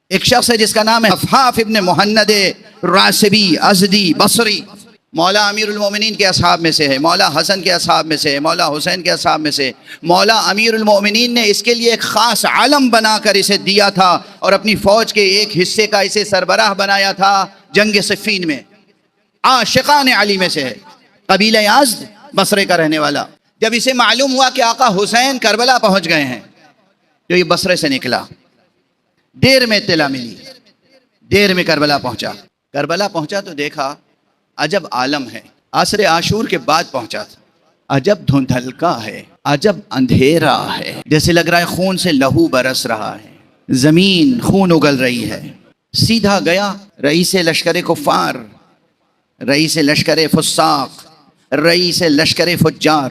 ایک شخص ہے جس کا نام ہے حفاف ابن محند راسبی ازدی بصری، مولا امیر المومنین کے اصحاب میں سے ہے، مولا حسن کے اصحاب میں سے ہے، مولا حسین کے اصحاب میں سے۔ مولا امیر المومنین نے اس کے لیے ایک خاص علم بنا کر اسے دیا تھا اور اپنی فوج کے ایک حصے کا اسے سربراہ بنایا تھا جنگ صفین میں۔ عاشقان علی میں سے ہے، قبیلہ ازد بصرے کا رہنے والا۔ جب اسے معلوم ہوا کہ آقا حسین کربلا پہنچ گئے ہیں تو یہ بصرے سے نکلا، دیر میں اطلاع ملی، دیر میں کربلا پہنچا۔ کربلا پہنچا تو دیکھا عجب عالم ہے، عصر عاشور کے بعد پہنچا تھا، عجب دھندھلکا ہے، عجب اندھیرا ہے، جیسے لگ رہا ہے خون سے لہو برس رہا ہے، زمین خون اگل رہی ہے۔ سیدھا گیا رئیس لشکر کفار، رئیس لشکر فساق، رئیس لشکر فجار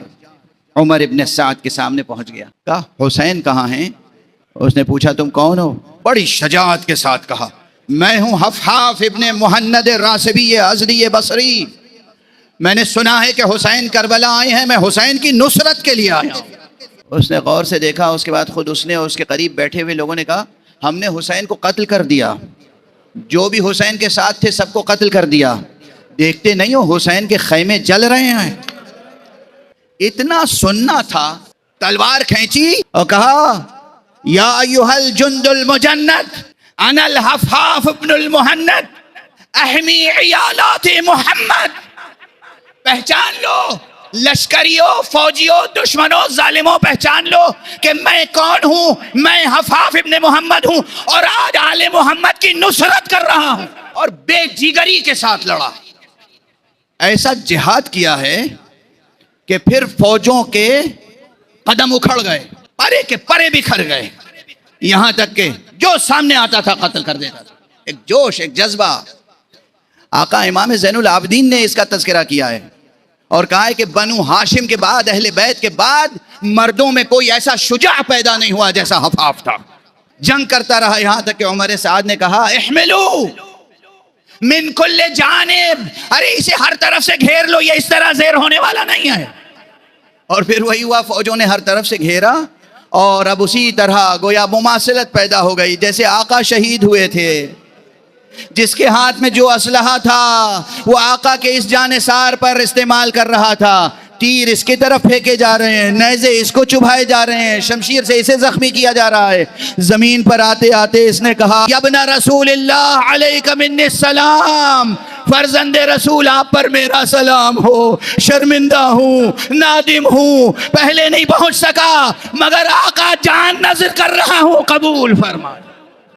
عمر ابن سعد کے سامنے پہنچ گیا۔ کہا حسین کہاں ہیں؟ اس نے پوچھا تم کون ہو؟ بڑی شجاعت کے ساتھ کہا میں ہوں حفاف ابن محند راسبی ازدی بصری، میں نے سنا ہے کہ حسین کربلا آئے ہیں، میں حسین کی نصرت کے لیے آیا ہوں۔ اس نے غور سے دیکھا، اس کے بعد خود اس نے اور اس کے قریب بیٹھے ہوئے لوگوں نے کہا ہم نے حسین کو قتل کر دیا، جو بھی حسین کے ساتھ تھے سب کو قتل کر دیا، دیکھتے نہیں ہو حسین کے خیمے جل رہے ہیں۔ اتنا سننا تھا، تلوار کھینچی اور کہا یا ایھا الجند المجند انا الحفاف ابن المحند احمی عیالات محمد۔ پہچان لو لشکریوں، فوجیوں، دشمنوں، ظالموں، پہچان لو کہ میں کون ہوں، میں حفاف ابن محمد ہوں اور آج آل محمد کی نصرت کر رہا ہوں۔ اور بے جگری کے ساتھ لڑا، ایسا جہاد کیا ہے کہ پھر فوجوں کے قدم اکھڑ گئے، پرے کے پرے بکھر گئے، یہاں تک کہ جو سامنے آتا تھا قتل کر دیتا تھا۔ ایک جوش، ایک جذبہ۔ آقا امام زین العابدین نے اس کا تذکرہ کیا ہے اور کہا ہے کہ بنو ہاشم کے بعد، اہل بیت کے بعد مردوں میں کوئی ایسا شجاع پیدا نہیں ہوا جیسا حفاف تھا۔ جنگ کرتا رہا یہاں تک کہ عمر سعد نے کہا احملو من کل جانب، ارے اسے ہر طرف سے گھیر لو، یہ اس طرح زیر ہونے والا نہیں ہے۔ اور پھر وہی ہوا، فوجوں نے ہر طرف سے گھیرا اور اب اسی طرح گویا مماثلت پیدا ہو گئی، جیسے آقا شہید ہوئے تھے، جس کے ہاتھ میں جو اسلحہ تھا وہ آقا کے اس جانثار پر استعمال کر رہا تھا، تیر اس کی طرف پھینکے جا رہے ہیں، نیزے اس کو چبھائے جا رہے ہیں، شمشیر سے اسے زخمی کیا جا رہا ہے۔ زمین پر آتے آتے اس نے کہا یا ابن رسول اللہ علیک منی السلام، فرزند رسول آپ پر میرا سلام ہو، شرمندہ ہوں، نادم ہوں، پہلے نہیں پہنچ سکا مگر آقا جان نذر کر رہا ہوں، قبول فرمائے۔